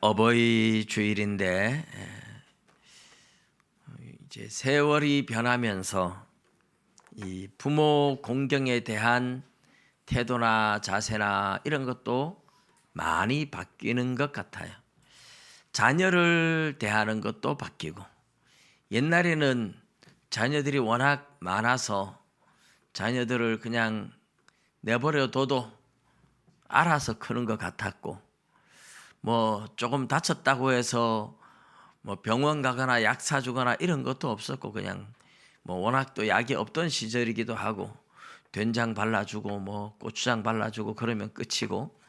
어버이 주일인데 이제 세월이 변하면서 이 부모 공경에 대한 태도나 자세나 이런 것도 많이 바뀌는 것 같아요. 자녀를 대하는 것도 바뀌고, 옛날에는 자녀들이 워낙 많아서 자녀들을 그냥 내버려둬도 알아서 크는 것 같았고, 뭐 조금 다쳤다고 해서 뭐 병원 가거나 약 사주거나 이런 것도 없었고, 그냥 뭐 워낙 또 약이 없던 시절이기도 하고 된장 발라주고 뭐 고추장 발라주고 그러면 끝이고,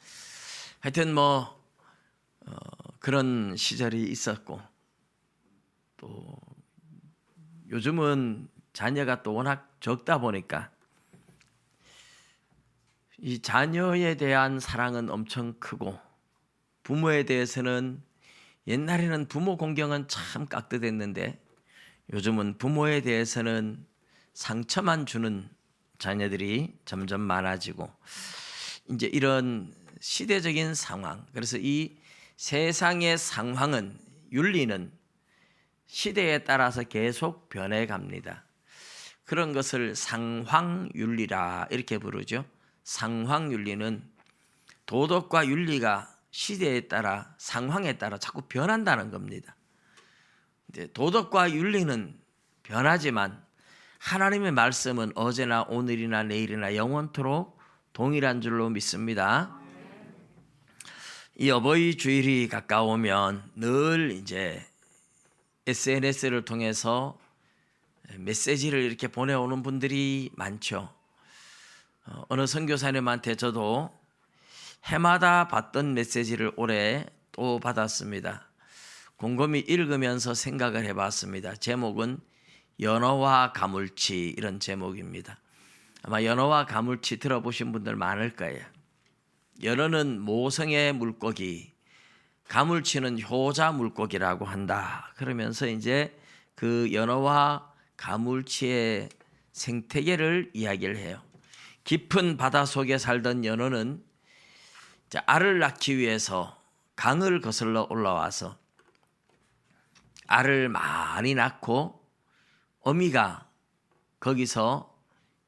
하여튼 뭐 그런 시절이 있었고, 또 요즘은 자녀가 또 워낙 적다 보니까 이 자녀에 대한 사랑은 엄청 크고, 부모에 대해서는 옛날에는 부모 공경은 참 깍듯했는데 요즘은 부모에 대해서는 상처만 주는 자녀들이 점점 많아지고, 이제 이런 시대적인 상황, 그래서 이 세상의 상황은, 윤리는 시대에 따라서 계속 변해갑니다. 그런 것을 상황윤리라 이렇게 부르죠. 상황윤리는 도덕과 윤리가 시대에 따라, 상황에 따라 자꾸 변한다는 겁니다. 이제 도덕과 윤리는 변하지만 하나님의 말씀은 어제나 오늘이나 내일이나 영원토록 동일한 줄로 믿습니다. 이 어버이 주일이 가까우면 늘 이제 SNS를 통해서 메시지를 이렇게 보내오는 분들이 많죠. 어느 선교사님한테 저도 해마다 받던 메시지를 올해 또 받았습니다. 곰곰이 읽으면서 생각을 해봤습니다. 제목은 연어와 가물치, 이런 제목입니다. 아마 연어와 가물치 들어보신 분들 많을 거예요. 연어는 모성의 물고기, 가물치는 효자 물고기라고 한다. 그러면서 이제 그 연어와 가물치의 생태계를 이야기를 해요. 깊은 바다 속에 살던 연어는 알을 낳기 위해서 강을 거슬러 올라와서 알을 많이 낳고, 어미가 거기서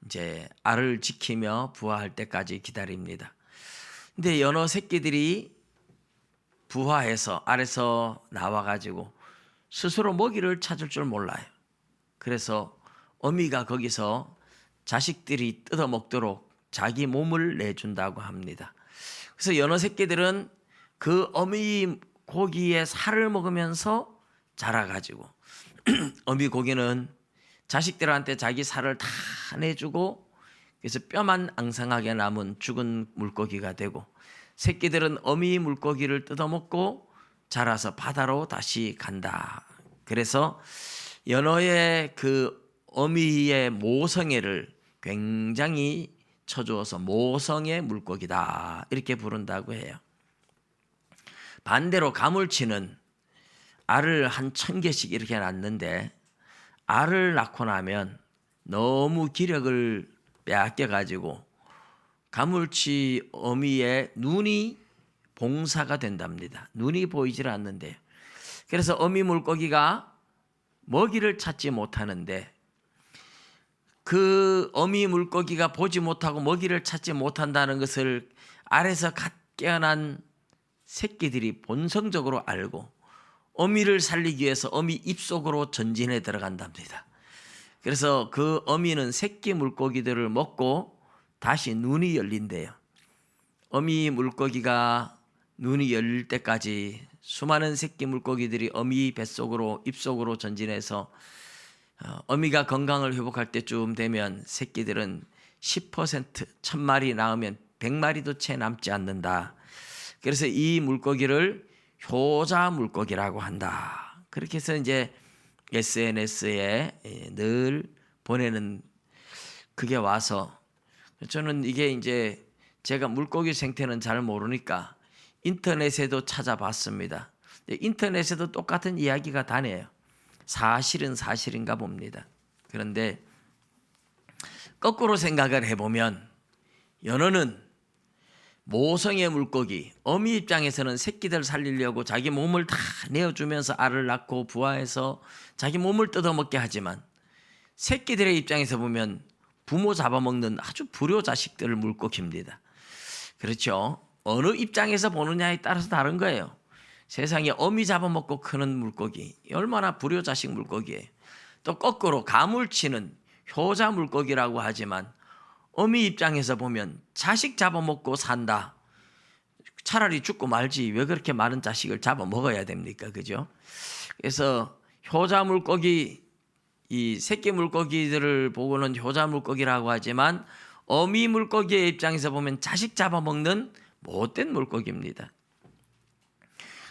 이제 알을 지키며 부화할 때까지 기다립니다. 근데 연어 새끼들이 부화해서 알에서 나와가지고 스스로 먹이를 찾을 줄 몰라요. 그래서 어미가 거기서 자식들이 뜯어먹도록 자기 몸을 내준다고 합니다. 그래서 연어 새끼들은 그 어미 고기의 살을 먹으면서 자라가지고 어미 고기는 자식들한테 자기 살을 다 내주고, 그래서 뼈만 앙상하게 남은 죽은 물고기가 되고, 새끼들은 어미 물고기를 뜯어먹고 자라서 바다로 다시 간다. 그래서 연어의 그 어미의 모성애를 굉장히 쳐주어서 모성의 물고기다 이렇게 부른다고 해요. 반대로 가물치는 알을 한 1000개씩 이렇게 낳는데, 알을 낳고 나면 너무 기력을 빼앗겨가지고 가물치 어미의 눈이 봉사가 된답니다. 눈이 보이질 않는데요. 그래서 어미 물고기가 먹이를 찾지 못하는데, 그 어미 물고기가 보지 못하고 먹이를 찾지 못한다는 것을 알에서 갓 깨어난 새끼들이 본성적으로 알고 어미를 살리기 위해서 어미 입속으로 전진해 들어간답니다. 그래서 그 어미는 새끼 물고기들을 먹고 다시 눈이 열린대요. 어미 물고기가 눈이 열릴 때까지 수많은 새끼 물고기들이 어미 뱃속으로, 입속으로 전진해서 어미가 건강을 회복할 때쯤 되면 새끼들은 10%, 1000마리 낳으면 100마리도 채 남지 않는다. 그래서 이 물고기를 효자 물고기라고 한다. 그렇게 해서 이제 SNS에 늘 보내는 그게 와서, 저는 이게 이제 제가 물고기 생태는 잘 모르니까 인터넷에도 찾아봤습니다. 인터넷에도 똑같은 이야기가 다네요. 사실은 사실인가 봅니다. 그런데 거꾸로 생각을 해보면 연어는 모성의 물고기, 어미 입장에서는 새끼들 살리려고 자기 몸을 다 내어주면서 알을 낳고 부화해서 자기 몸을 뜯어먹게 하지만, 새끼들의 입장에서 보면 부모 잡아먹는 아주 불효자식들 물고기입니다. 그렇죠? 어느 입장에서 보느냐에 따라서 다른 거예요. 세상에 어미 잡아먹고 크는 물고기, 얼마나 불효자식 물고기예요. 또 거꾸로 가물치는 효자 물고기라고 하지만 어미 입장에서 보면 자식 잡아먹고 산다. 차라리 죽고 말지 왜 그렇게 많은 자식을 잡아먹어야 됩니까? 그죠? 그래서 효자 물고기, 이 새끼 물고기들을 보고는 효자 물고기라고 하지만 어미 물고기의 입장에서 보면 자식 잡아먹는 못된 물고기입니다.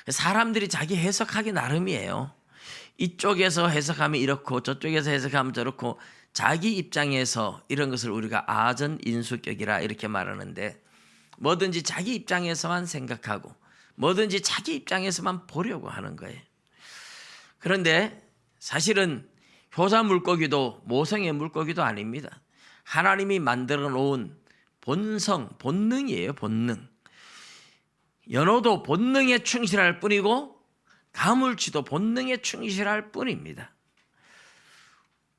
사람들이 자기 해석하기 나름이에요. 이쪽에서 해석하면 이렇고 저쪽에서 해석하면 저렇고, 자기 입장에서 이런 것을 우리가 아전인수격이라 이렇게 말하는데, 뭐든지 자기 입장에서만 생각하고 뭐든지 자기 입장에서만 보려고 하는 거예요. 그런데 사실은 효자 물고기도 모성의 물고기도 아닙니다. 하나님이 만들어 놓은 본성, 본능이에요. 본능. 연어도 본능에 충실할 뿐이고 가물치도 본능에 충실할 뿐입니다.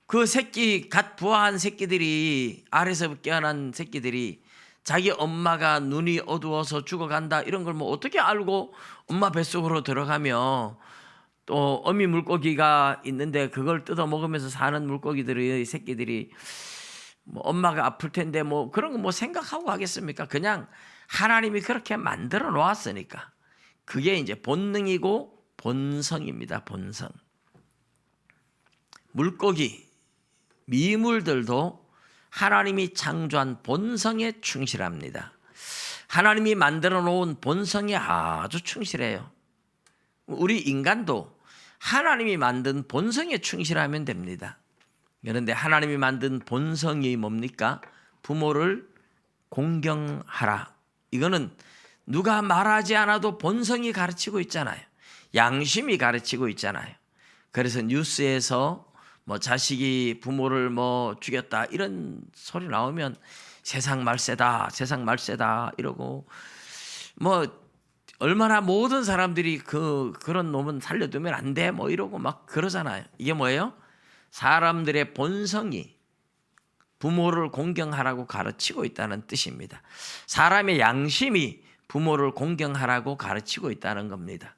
그 새끼, 갓 부화한 새끼들이, 알에서 깨어난 새끼들이 자기 엄마가 눈이 어두워서 죽어간다 이런 걸 뭐 어떻게 알고 엄마 뱃속으로 들어가며, 또 어미 물고기가 있는데 그걸 뜯어 먹으면서 사는 물고기들의 새끼들이 뭐 엄마가 아플 텐데 뭐 그런 거 뭐 생각하고 하겠습니까? 그냥 하나님이 그렇게 만들어 놓았으니까. 그게 이제 본능이고 본성입니다. 본성. 물고기, 미물들도 하나님이 창조한 본성에 충실합니다. 하나님이 만들어 놓은 본성에 아주 충실해요. 우리 인간도 하나님이 만든 본성에 충실하면 됩니다. 그런데 하나님이 만든 본성이 뭡니까? 부모를 공경하라. 이거는 누가 말하지 않아도 본성이 가르치고 있잖아요. 양심이 가르치고 있잖아요. 그래서 뉴스에서 뭐 자식이 부모를 뭐 죽였다 이런 소리 나오면 세상 말세다, 세상 말세다 이러고, 뭐 얼마나 모든 사람들이 그런 놈은 살려두면 안 돼 뭐 이러고 막 그러잖아요. 이게 뭐예요? 사람들의 본성이 부모를 공경하라고 가르치고 있다는 뜻입니다. 사람의 양심이 부모를 공경하라고 가르치고 있다는 겁니다.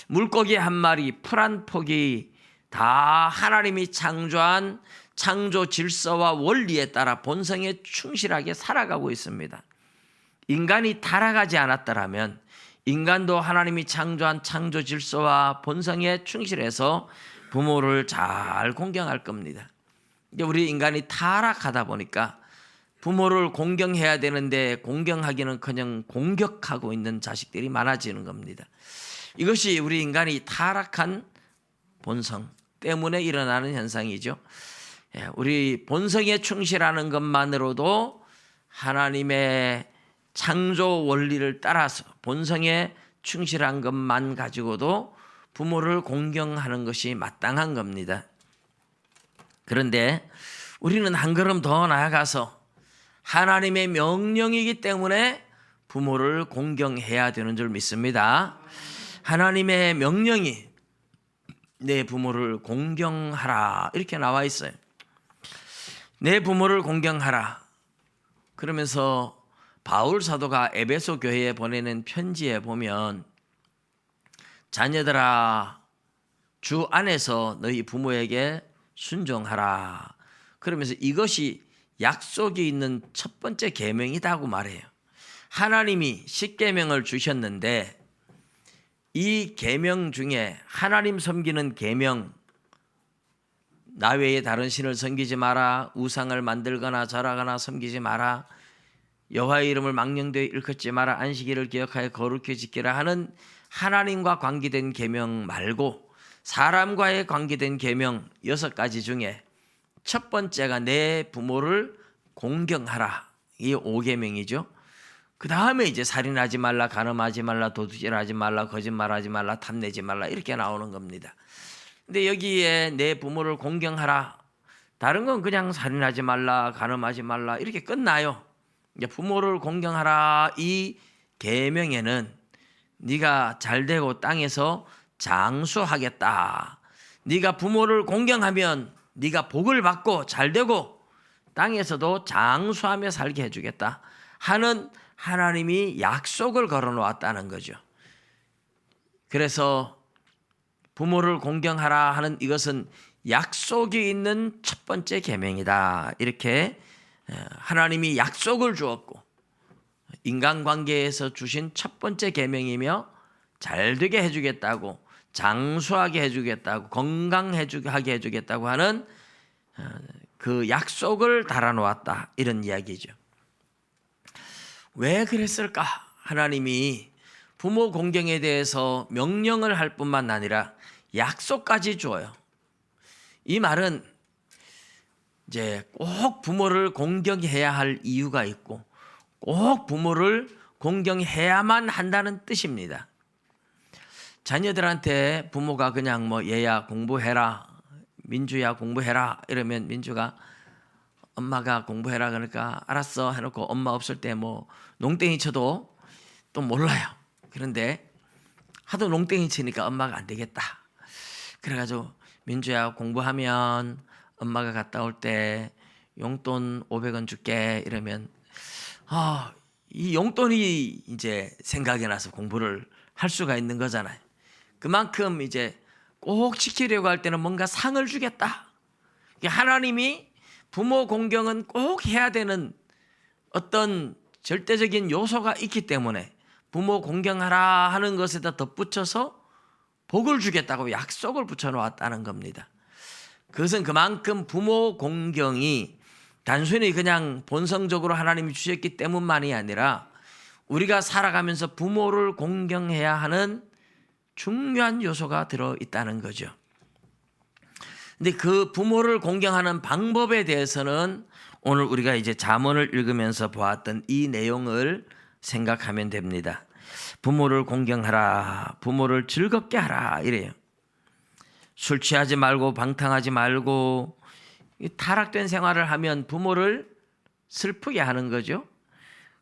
물고기 한 마리, 풀 한 폭이 다 하나님이 창조한 창조 질서와 원리에 따라 본성에 충실하게 살아가고 있습니다. 인간이 타락하지 않았더라면 인간도 하나님이 창조한 창조 질서와 본성에 충실해서 부모를 잘 공경할 겁니다. 우리 인간이 타락하다 보니까 부모를 공경해야 되는데 공경하기는커녕 공격하고 있는 자식들이 많아지는 겁니다. 이것이 우리 인간이 타락한 본성 때문에 일어나는 현상이죠. 우리 본성에 충실하는 것만으로도 하나님의 창조 원리를 따라서 본성에 충실한 것만 가지고도 부모를 공경하는 것이 마땅한 겁니다. 그런데 우리는 한 걸음 더 나아가서 하나님의 명령이기 때문에 부모를 공경해야 되는 줄 믿습니다. 하나님의 명령이 내 부모를 공경하라 이렇게 나와 있어요. 내 부모를 공경하라. 그러면서 바울 사도가 에베소 교회에 보내는 편지에 보면, 자녀들아 주 안에서 너희 부모에게 순종하라. 그러면서 이것이 약속이 있는 첫 번째 계명이다고 말해요. 하나님이 십계명을 주셨는데 이 계명 중에 하나님 섬기는 계명, 나 외에 다른 신을 섬기지 마라, 우상을 만들거나 절하거나 섬기지 마라, 여호와의 이름을 망령되이 일컫지 마라, 안식일을 기억하여 거룩히 지키라 하는 하나님과 관계된 계명 말고 사람과의 관계된 계명 6가지 중에 첫 번째가 내 부모를 공경하라. 이게 5계명이죠. 그 다음에 이제 살인하지 말라, 간음하지 말라, 도둑질하지 말라, 거짓말하지 말라, 탐내지 말라 이렇게 나오는 겁니다. 근데 여기에 내 부모를 공경하라, 다른 건 그냥 살인하지 말라, 간음하지 말라 이렇게 끝나요. 이제 부모를 공경하라 이 계명에는 네가 잘되고 땅에서 장수하겠다. 네가 부모를 공경하면 네가 복을 받고 잘되고 땅에서도 장수하며 살게 해주겠다 하는 하나님이 약속을 걸어놓았다는 거죠. 그래서 부모를 공경하라 하는 이것은 약속이 있는 첫 번째 계명이다. 이렇게 하나님이 약속을 주었고 인간관계에서 주신 첫 번째 계명이며 잘되게 해주겠다고, 장수하게 해주겠다고, 건강하게 해주겠다고 하는 그 약속을 달아놓았다. 이런 이야기죠. 왜 그랬을까? 하나님이 부모 공경에 대해서 명령을 할 뿐만 아니라 약속까지 줘요. 이 말은 이제 꼭 부모를 공경해야 할 이유가 있고 꼭 부모를 공경해야만 한다는 뜻입니다. 자녀들한테 부모가 그냥 뭐 얘야 공부해라, 민주야 공부해라 이러면 민주가 엄마가 공부해라 그러니까 알았어 해놓고 엄마 없을 때 뭐 농땡이 쳐도 또 몰라요. 그런데 하도 농땡이 치니까 엄마가 안 되겠다. 그래가지고 민주야 공부하면 엄마가 갔다 올 때 용돈 500원 줄게 이러면 이 용돈이 이제 생각이 나서 공부를 할 수가 있는 거잖아요. 그만큼 이제 꼭 지키려고 할 때는 뭔가 상을 주겠다. 하나님이 부모 공경은 꼭 해야 되는 어떤 절대적인 요소가 있기 때문에 부모 공경하라 하는 것에다 덧붙여서 복을 주겠다고 약속을 붙여놓았다는 겁니다. 그것은 그만큼 부모 공경이 단순히 그냥 본성적으로 하나님이 주셨기 때문만이 아니라 우리가 살아가면서 부모를 공경해야 하는 중요한 요소가 들어있다는 거죠. 근데 그 부모를 공경하는 방법에 대해서는 오늘 우리가 이제 잠언을 읽으면서 보았던 이 내용을 생각하면 됩니다. 부모를 공경하라, 부모를 즐겁게 하라 이래요. 술 취하지 말고 방탕하지 말고 타락된 생활을 하면 부모를 슬프게 하는 거죠.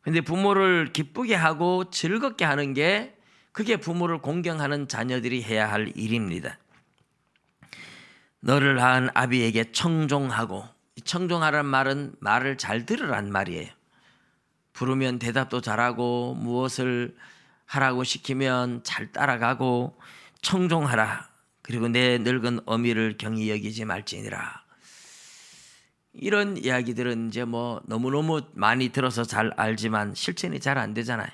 근데 부모를 기쁘게 하고 즐겁게 하는 게 그게 부모를 공경하는 자녀들이 해야 할 일입니다. 너를 낳은 아비에게 청종하고, 청종하라는 말은 말을 잘 들으란 말이에요. 부르면 대답도 잘하고 무엇을 하라고 시키면 잘 따라가고 청종하라. 그리고 내 늙은 어미를 경히 여기지 말지니라. 이런 이야기들은 이제 뭐 너무너무 많이 들어서 잘 알지만 실천이 잘 안 되잖아요.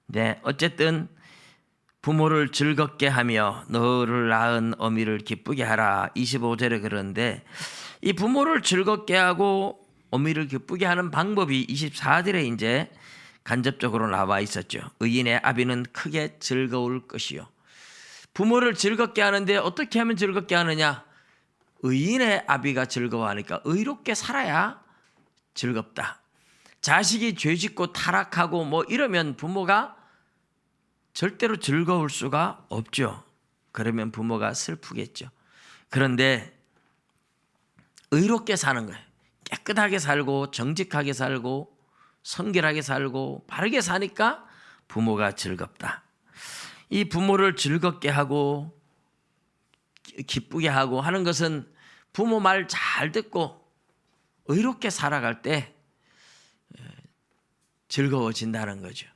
네, 어쨌든 부모를 즐겁게 하며 너를 낳은 어미를 기쁘게 하라. 25절에 그러는데 이 부모를 즐겁게 하고 어미를 기쁘게 하는 방법이 24절에 이제 간접적으로 나와 있었죠. 의인의 아비는 크게 즐거울 것이요. 부모를 즐겁게 하는데 어떻게 하면 즐겁게 하느냐? 의인의 아비가 즐거워하니까 의롭게 살아야 즐겁다. 자식이 죄짓고 타락하고 뭐 이러면 부모가 절대로 즐거울 수가 없죠. 그러면 부모가 슬프겠죠. 그런데 의롭게 사는 거예요. 깨끗하게 살고 정직하게 살고 성결하게 살고 바르게 사니까 부모가 즐겁다. 이 부모를 즐겁게 하고 기쁘게 하고 하는 것은 부모 말 잘 듣고 의롭게 살아갈 때 즐거워진다는 거죠.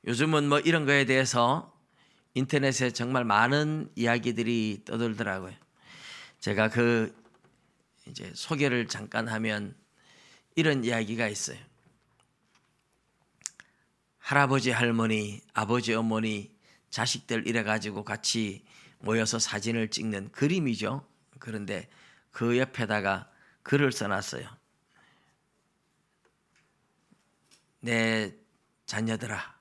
요즘은 뭐 이런 거에 대해서 인터넷에 정말 많은 이야기들이 떠돌더라고요. 제가 그 이제 소개를 잠깐 하면 이런 이야기가 있어요. 할아버지, 할머니, 아버지, 어머니, 자식들 이래가지고 같이 모여서 사진을 찍는 그림이죠. 그런데 그 옆에다가 글을 써놨어요. 내 자녀들아,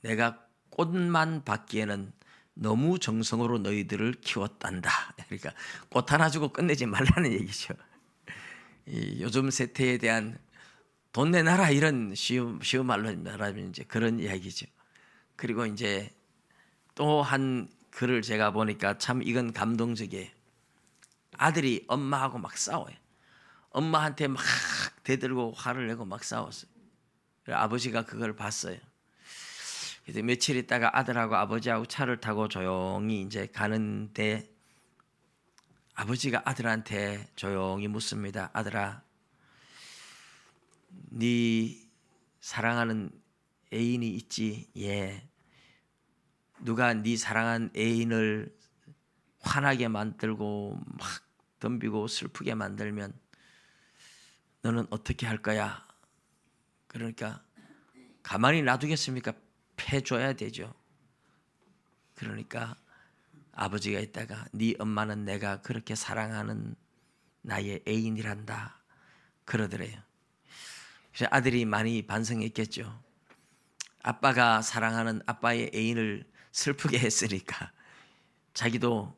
내가 꽃만 받기에는 너무 정성으로 너희들을 키웠단다. 그러니까 꽃 하나 주고 끝내지 말라는 얘기죠. 요즘 세태에 대한 돈 내놔라 이런 쉬운 말로 말하면 이제 그런 이야기죠. 그리고 이제 또 한 글을 제가 보니까 참 이건 감동적이에요. 아들이 엄마하고 막 싸워요. 엄마한테 막 대들고 화를 내고 막 싸웠어요. 아버지가 그걸 봤어요. 그래서 며칠 있다가 아들하고 아버지하고 차를 타고 조용히 이제 가는데 아버지가 아들한테 조용히 묻습니다. 아들아, 네 사랑하는 애인이 있지? 예. 누가 네 사랑한 애인을 화나게 만들고 막 덤비고 슬프게 만들면 너는 어떻게 할 거야? 그러니까 가만히 놔두겠습니까? 패줘야 되죠. 그러니까 아버지가 있다가 네 엄마는 내가 그렇게 사랑하는 나의 애인이란다 그러더래요. 그래서 아들이 많이 반성했겠죠. 아빠가 사랑하는 아빠의 애인을 슬프게 했으니까 자기도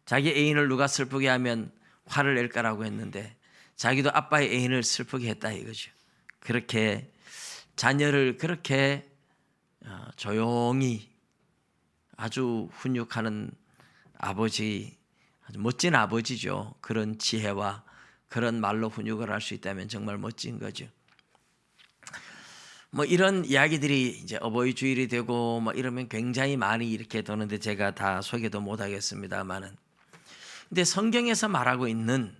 자기 애인을 누가 슬프게 하면 화를 낼 거라고 했는데 자기도 아빠의 애인을 슬프게 했다 이거죠. 그렇게 자녀를 그렇게 조용히 아주 훈육하는 아버지, 아주 멋진 아버지죠. 그런 지혜와 그런 말로 훈육을 할 수 있다면 정말 멋진 거죠. 뭐 이런 이야기들이 이제 어버이 주일이 되고 뭐 이러면 굉장히 많이 이렇게 도는데 제가 다 소개도 못 하겠습니다만은, 근데 성경에서 말하고 있는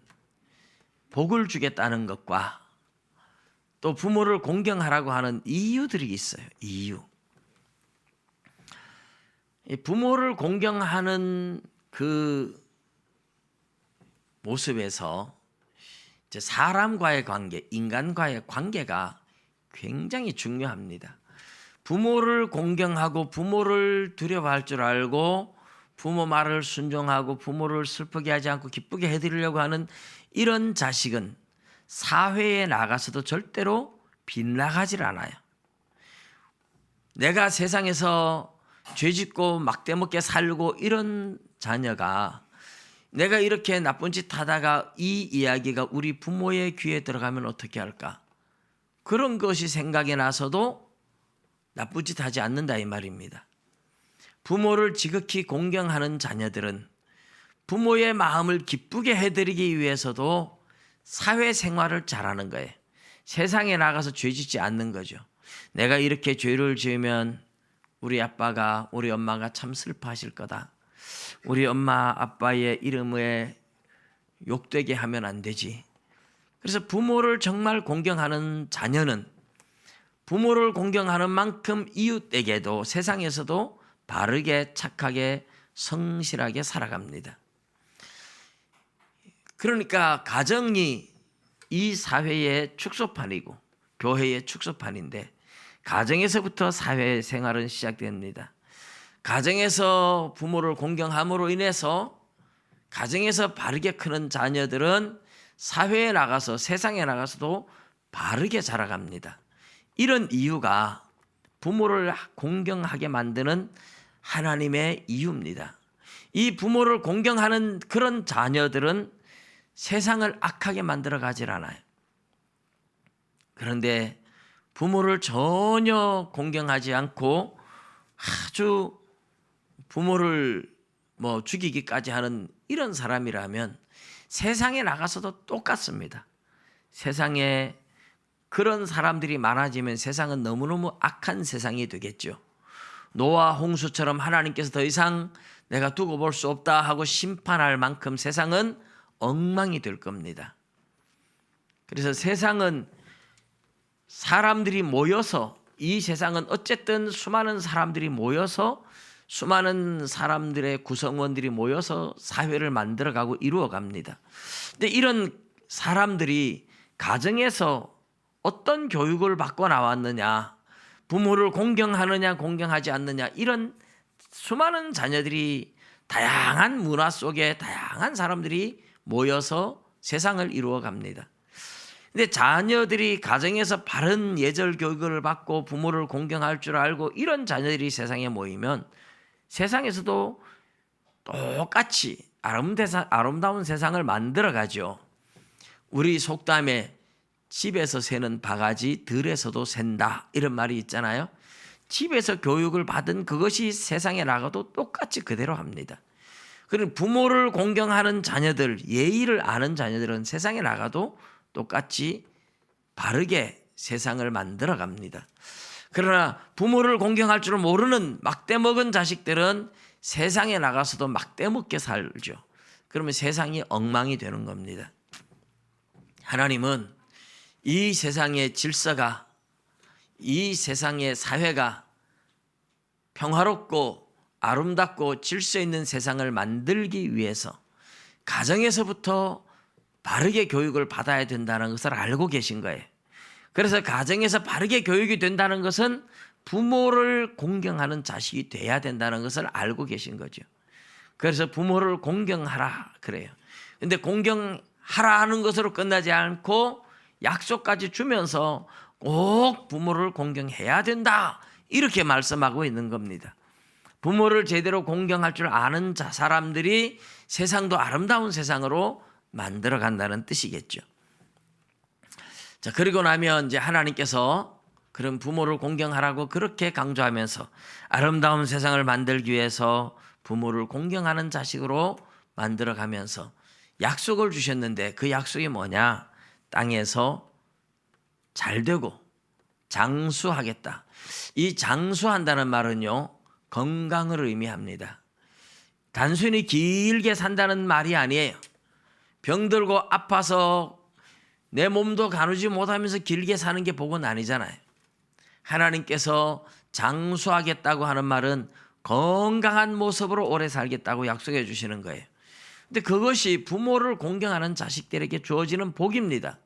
복을 주겠다는 것과 또 부모를 공경하라고 하는 이유들이 있어요. 이유. 부모를 공경하는 그 모습에서 이제 사람과의 관계, 인간과의 관계가 굉장히 중요합니다. 부모를 공경하고 부모를 두려워할 줄 알고 부모 말을 순종하고 부모를 슬프게 하지 않고 기쁘게 해드리려고 하는 이런 자식은 사회에 나가서도 절대로 빗나가질 않아요. 내가 세상에서 죄짓고 막대먹게 살고 이런 자녀가 내가 이렇게 나쁜 짓 하다가 이 이야기가 우리 부모의 귀에 들어가면 어떻게 할까? 그런 것이 생각이 나서도 나쁜 짓 하지 않는다 이 말입니다. 부모를 지극히 공경하는 자녀들은 부모의 마음을 기쁘게 해드리기 위해서도 사회생활을 잘하는 거예요. 세상에 나가서 죄짓지 않는 거죠. 내가 이렇게 죄를 지으면 우리 아빠가 우리 엄마가 참 슬퍼하실 거다. 우리 엄마 아빠의 이름에 욕되게 하면 안 되지. 그래서 부모를 정말 공경하는 자녀는 부모를 공경하는 만큼 이웃에게도 세상에서도 바르게 착하게 성실하게 살아갑니다. 그러니까 가정이 이 사회의 축소판이고 교회의 축소판인데 가정에서부터 사회생활은 시작됩니다. 가정에서 부모를 공경함으로 인해서 가정에서 바르게 크는 자녀들은 사회에 나가서 세상에 나가서도 바르게 자라갑니다. 이런 이유가 부모를 공경하게 만드는 하나님의 이유입니다. 이 부모를 공경하는 그런 자녀들은 세상을 악하게 만들어 가질 않아요. 그런데 부모를 전혀 공경하지 않고 아주 부모를 죽이기까지 하는 이런 사람이라면 세상에 나가서도 똑같습니다. 세상에 그런 사람들이 많아지면 세상은 너무너무 악한 세상이 되겠죠. 노아 홍수처럼 하나님께서 더 이상 내가 두고 볼 수 없다 하고 심판할 만큼 세상은 엉망이 될 겁니다. 그래서 세상은 사람들이 모여서 이 세상은 어쨌든 수많은 사람들이 모여서 수많은 사람들의 구성원들이 모여서 사회를 만들어가고 이루어갑니다. 근데 이런 사람들이 가정에서 어떤 교육을 받고 나왔느냐, 부모를 공경하느냐 공경하지 않느냐, 이런 수많은 자녀들이 다양한 문화 속에 다양한 사람들이 모여서 세상을 이루어갑니다. 근데 자녀들이 가정에서 바른 예절 교육을 받고 부모를 공경할 줄 알고 이런 자녀들이 세상에 모이면 세상에서도 똑같이 아름다운 세상을 만들어가죠. 우리 속담에 집에서 새는 바가지 들에서도 샌다 이런 말이 있잖아요. 집에서 교육을 받은 그것이 세상에 나가도 똑같이 그대로 합니다. 그리고 부모를 공경하는 자녀들, 예의를 아는 자녀들은 세상에 나가도 똑같이 바르게 세상을 만들어 갑니다. 그러나 부모를 공경할 줄 모르는 막대 먹은 자식들은 세상에 나가서도 막대 먹게 살죠. 그러면 세상이 엉망이 되는 겁니다. 하나님은 이 세상의 질서가, 이 세상의 사회가 평화롭고 아름답고 질서 있는 세상을 만들기 위해서 가정에서부터 바르게 교육을 받아야 된다는 것을 알고 계신 거예요. 그래서 가정에서 바르게 교육이 된다는 것은 부모를 공경하는 자식이 돼야 된다는 것을 알고 계신 거죠. 그래서 부모를 공경하라 그래요. 근데 공경하라 하는 것으로 끝나지 않고 약속까지 주면서 꼭 부모를 공경해야 된다, 이렇게 말씀하고 있는 겁니다. 부모를 제대로 공경할 줄 아는 사람들이 세상도 아름다운 세상으로 만들어 간다는 뜻이겠죠. 자, 그리고 나면 이제 하나님께서 그런 부모를 공경하라고 그렇게 강조하면서 아름다운 세상을 만들기 위해서 부모를 공경하는 자식으로 만들어 가면서 약속을 주셨는데 그 약속이 뭐냐? 땅에서 잘 되고 장수하겠다. 이 장수한다는 말은요, 건강을 의미합니다. 단순히 길게 산다는 말이 아니에요. 병들고 아파서 내 몸도 가누지 못하면서 길게 사는 게 복은 아니잖아요. 하나님께서 장수하겠다고 하는 말은 건강한 모습으로 오래 살겠다고 약속해 주시는 거예요. 근데 그것이 부모를 공경하는 자식들에게 주어지는 복입니다.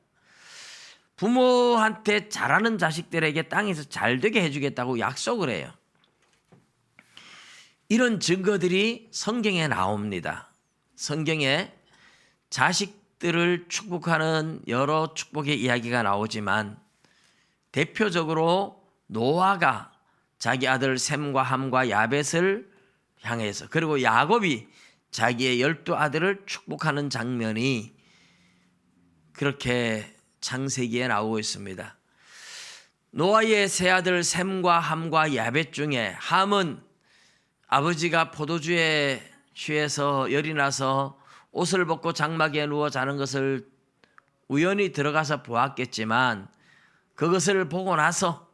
부모한테 잘하는 자식들에게 땅에서 잘 되게 해주겠다고 약속을 해요. 이런 증거들이 성경에 나옵니다. 성경에 자식들을 축복하는 여러 축복의 이야기가 나오지만 대표적으로 노아가 자기 아들 셈과 함과 야벳을 향해서, 그리고 야곱이 자기의 12아들을 축복하는 장면이 그렇게 창세기에 나오고 있습니다. 노아의 세 아들 셈과 함과 야벳 중에 함은 아버지가 포도주에 취해서 열이 나서 옷을 벗고 장막에 누워 자는 것을 우연히 들어가서 보았겠지만, 그것을 보고 나서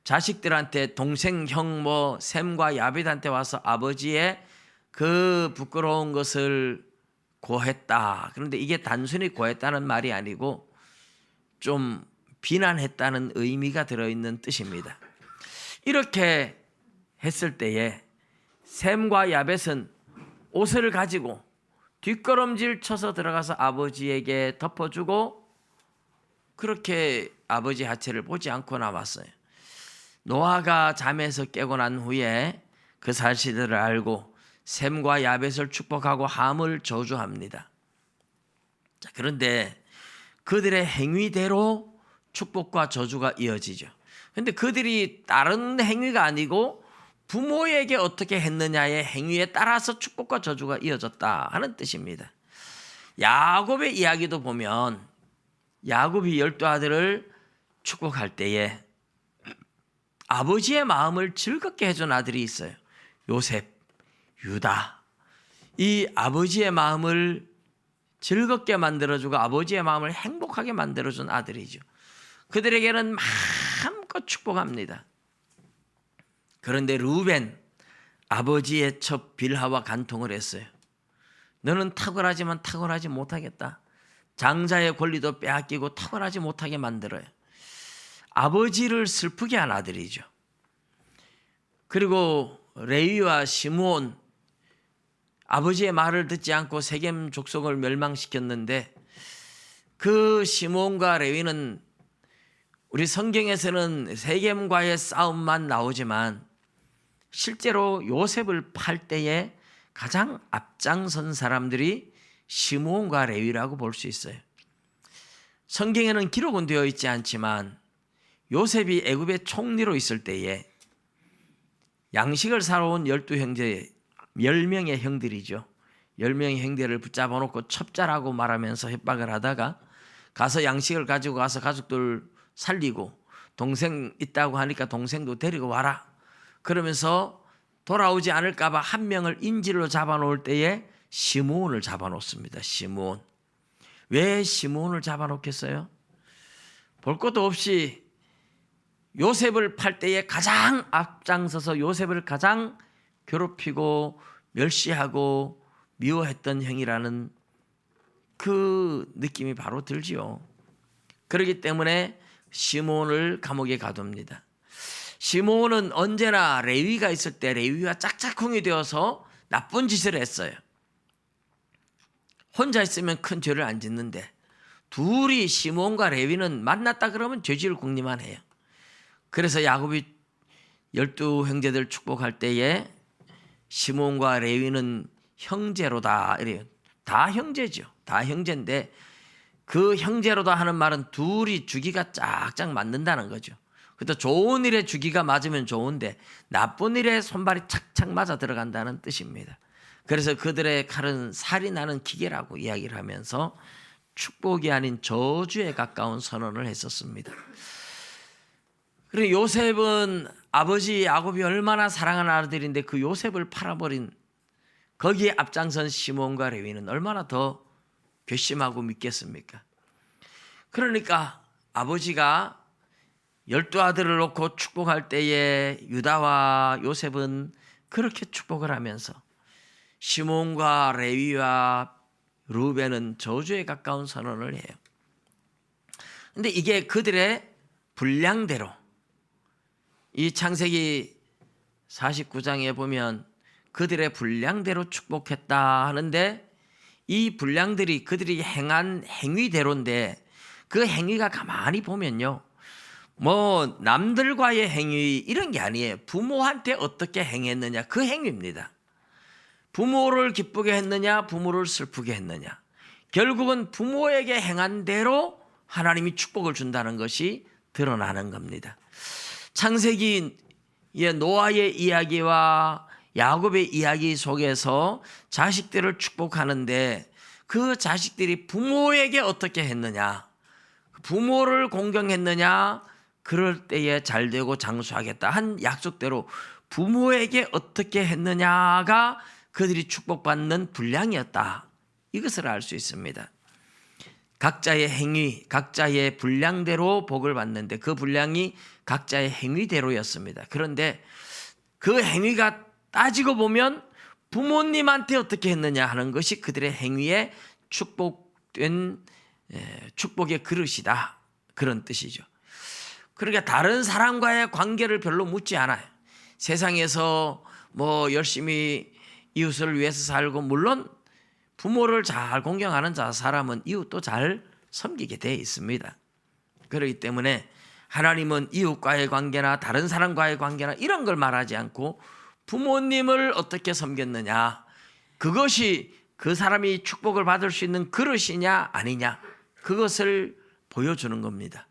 자식들한테 동생 형 셈과 야벳한테 와서 아버지의 그 부끄러운 것을 고했다. 그런데 이게 단순히 고했다는 말이 아니고 좀 비난했다는 의미가 들어있는 뜻입니다. 이렇게 했을 때에 셈과 야벳은 옷을 가지고 뒷걸음질 쳐서 들어가서 아버지에게 덮어주고 그렇게 아버지 하체를 보지 않고 남았어요. 노아가 잠에서 깨고 난 후에 그 사실들을 알고 셈과 야벳을 축복하고 함을 저주합니다. 자, 그런데 그들의 행위대로 축복과 저주가 이어지죠. 그런데 그들이 다른 행위가 아니고 부모에게 어떻게 했느냐의 행위에 따라서 축복과 저주가 이어졌다 하는 뜻입니다. 야곱의 이야기도 보면 야곱이 12아들을 축복할 때에 아버지의 마음을 즐겁게 해준 아들이 있어요. 요셉, 유다. 이 아버지의 마음을 즐겁게 만들어주고 아버지의 마음을 행복하게 만들어준 아들이죠. 그들에게는 마음껏 축복합니다. 그런데 르우벤, 아버지의 첩 빌하와 간통을 했어요. 너는 탁월하지만 탁월하지 못하겠다. 장자의 권리도 빼앗기고 탁월하지 못하게 만들어요. 아버지를 슬프게 한 아들이죠. 그리고 레위와 시므온, 아버지의 말을 듣지 않고 세겜 족속을 멸망시켰는데 그 시므온과 레위는 우리 성경에서는 세겜과의 싸움만 나오지만 실제로 요셉을 팔 때에 가장 앞장선 사람들이 시므온과 레위라고 볼 수 있어요. 성경에는 기록은 되어 있지 않지만 요셉이 애굽의 총리로 있을 때에 양식을 사러 온 12형제 10명의 형들이죠. 10명의 형제를 붙잡아 놓고 첩자라고 말하면서 협박을 하다가 가서 양식을 가지고 가서 가족들 살리고 동생 있다고 하니까 동생도 데리고 와라. 그러면서 돌아오지 않을까 봐 한 명을 인질로 잡아 놓을 때에 시므온을 잡아 놓습니다. 시므온. 왜 시므온을 잡아 놓겠어요? 볼 것도 없이 요셉을 팔 때에 가장 앞장서서 요셉을 가장 괴롭히고 멸시하고 미워했던 형이라는 그 느낌이 바로 들지요. 그렇기 때문에 시므온을 감옥에 가둡니다. 시므온은 언제나 레위가 있을 때 레위와 짝짝꿍이 되어서 나쁜 짓을 했어요. 혼자 있으면 큰 죄를 안 짓는데 둘이 시므온과 레위는 만났다 그러면 죄지을 궁리만 해요. 그래서 야곱이 12형제들 축복할 때에 시므온과 레위는 형제로다 이래요. 다 형제죠. 다 형제인데 그 형제로다 하는 말은 둘이 주기가 짝짝 맞는다는 거죠. 그래도 좋은 일에 주기가 맞으면 좋은데 나쁜 일에 손발이 착착 맞아 들어간다는 뜻입니다. 그래서 그들의 칼은 살이 나는 기계라고 이야기를 하면서 축복이 아닌 저주에 가까운 선언을 했었습니다. 그리고 요셉은 아버지 야곱이 얼마나 사랑하는 아들인데 그 요셉을 팔아버린 거기에 앞장선 시몬과 레위는 얼마나 더 괘씸하고 믿겠습니까? 그러니까 아버지가 12아들을 놓고 축복할 때에 유다와 요셉은 그렇게 축복을 하면서 시몬과 레위와 루벤은 저주에 가까운 선언을 해요. 근데 이게 그들의 분량대로 이 창세기 49장에 보면 그들의 분량대로 축복했다 하는데 이 분량들이 그들이 행한 행위대로인데 그 행위가 가만히 보면요. 뭐 남들과의 행위 이런 게 아니에요. 부모한테 어떻게 행했느냐 그 행위입니다. 부모를 기쁘게 했느냐 부모를 슬프게 했느냐 결국은 부모에게 행한 대로 하나님이 축복을 준다는 것이 드러나는 겁니다. 창세기의 노아의 이야기와 야곱의 이야기 속에서 자식들을 축복하는데 그 자식들이 부모에게 어떻게 했느냐 부모를 공경했느냐 그럴 때에 잘되고 장수하겠다 한 약속대로 부모에게 어떻게 했느냐가 그들이 축복받는 분량이었다. 이것을 알 수 있습니다. 각자의 행위, 각자의 분량대로 복을 받는데 그 분량이 각자의 행위대로였습니다. 그런데 그 행위가 따지고 보면 부모님한테 어떻게 했느냐 하는 것이 그들의 행위에 축복된 축복의 그릇이다. 그런 뜻이죠. 그러니까 다른 사람과의 관계를 별로 묻지 않아요. 세상에서 뭐 열심히 이웃을 위해서 살고 물론 부모를 잘 공경하는 사람은 이웃도 잘 섬기게 되어 있습니다. 그렇기 때문에 하나님은 이웃과의 관계나 다른 사람과의 관계나 이런 걸 말하지 않고 부모님을 어떻게 섬겼느냐 그것이 그 사람이 축복을 받을 수 있는 그릇이냐 아니냐 그것을 보여주는 겁니다.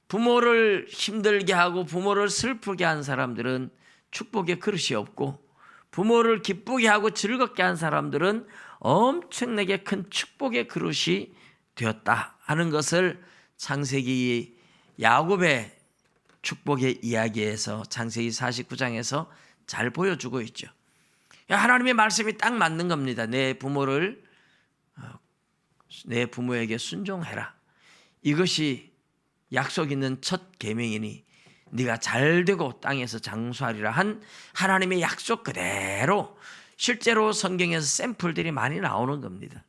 부모를 힘들게 하고 부모를 슬프게 한 사람들은 축복의 그릇이 없고 부모를 기쁘게 하고 즐겁게 한 사람들은 엄청나게 큰 축복의 그릇이 되었다 하는 것을 창세기 야곱의 축복의 이야기에서 창세기 49장에서 잘 보여주고 있죠. 하나님의 말씀이 딱 맞는 겁니다. 내 부모에게 순종해라. 이것이 약속 있는 첫 계명이니 네가 잘되고 땅에서 장수하리라 한 하나님의 약속 그대로 실제로 성경에서 샘플들이 많이 나오는 겁니다.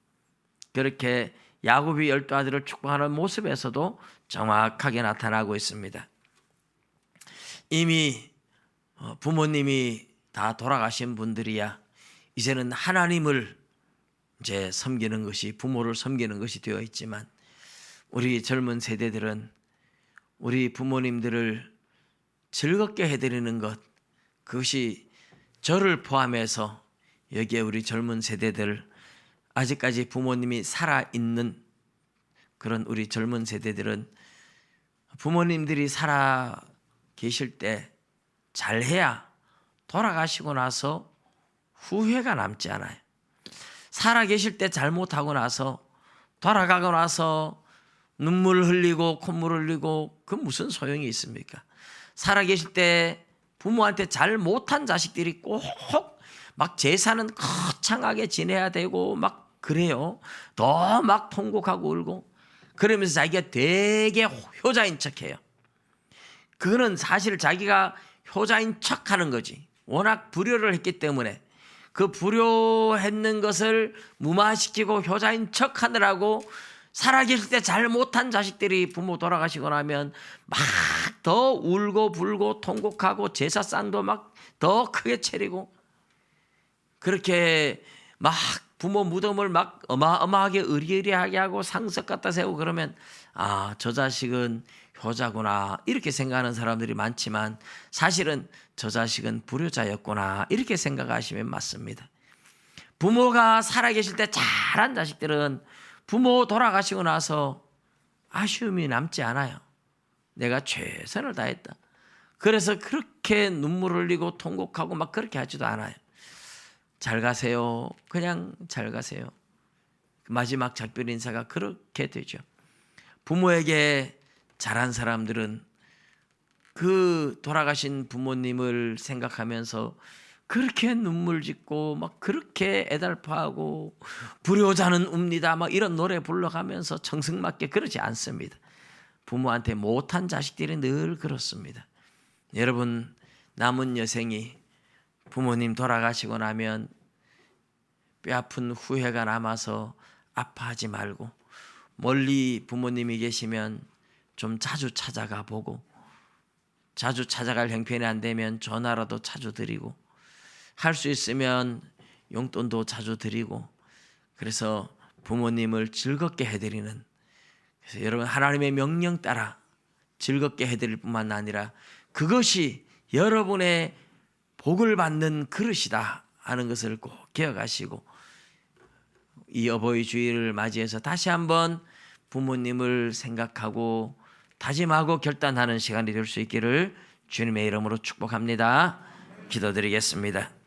그렇게 야곱이 12아들을 축복하는 모습에서도 정확하게 나타나고 있습니다. 이미 부모님이 다 돌아가신 분들이야 이제는 하나님을 이제 섬기는 것이 부모를 섬기는 것이 되어 있지만 우리 젊은 세대들은 우리 부모님들을 즐겁게 해드리는 것 그것이 저를 포함해서 여기에 우리 젊은 세대들 아직까지 부모님이 살아있는 그런 우리 젊은 세대들은 부모님들이 살아 계실 때 잘해야 돌아가시고 나서 후회가 남지 않아요. 살아 계실 때 잘못하고 나서 돌아가고 나서 눈물 흘리고 콧물 흘리고 그 무슨 소용이 있습니까? 살아 계실 때 부모한테 잘 못한 자식들이 꼭 막 제사는 거창하게 지내야 되고 막 그래요. 더 막 통곡하고 울고 그러면서 자기가 되게 효자인 척해요. 그거는 사실 자기가 효자인 척하는 거지. 워낙 불효를 했기 때문에 그 불효했는 것을 무마시키고 효자인 척하느라고 살아계실 때 잘 못한 자식들이 부모 돌아가시고 나면 막 더 울고 불고 통곡하고 제사상도 막 더 크게 차리고 그렇게 막 부모 무덤을 막 어마어마하게 의리의리하게 하고 상석 갖다 세우고 그러면 아, 저 자식은 효자구나 이렇게 생각하는 사람들이 많지만 사실은 저 자식은 불효자였구나 이렇게 생각하시면 맞습니다. 부모가 살아계실 때 잘한 자식들은 부모 돌아가시고 나서 아쉬움이 남지 않아요. 내가 최선을 다했다. 그래서 그렇게 눈물 흘리고 통곡하고 막 그렇게 하지도 않아요. 잘 가세요. 그냥 잘 가세요. 마지막 작별 인사가 그렇게 되죠. 부모에게 잘한 사람들은 그 돌아가신 부모님을 생각하면서 그렇게 눈물 짓고 막 그렇게 애달파하고 불효자는 웁니다 막 이런 노래 불러가면서 정승맞게 그러지 않습니다. 부모한테 못한 자식들이 늘 그렇습니다. 여러분 남은 여생이 부모님 돌아가시고 나면 뼈아픈 후회가 남아서 아파하지 말고 멀리 부모님이 계시면 좀 자주 찾아가 보고 자주 찾아갈 형편이 안 되면 전화라도 자주 드리고 할 수 있으면 용돈도 자주 드리고 그래서 부모님을 즐겁게 해드리는 그래서 여러분 하나님의 명령 따라 즐겁게 해드릴 뿐만 아니라 그것이 여러분의 복을 받는 그릇이다 하는 것을 꼭 기억하시고 이 어버이 주일을 맞이해서 다시 한번 부모님을 생각하고 다짐하고 결단하는 시간이 될 수 있기를 주님의 이름으로 축복합니다. 기도드리겠습니다.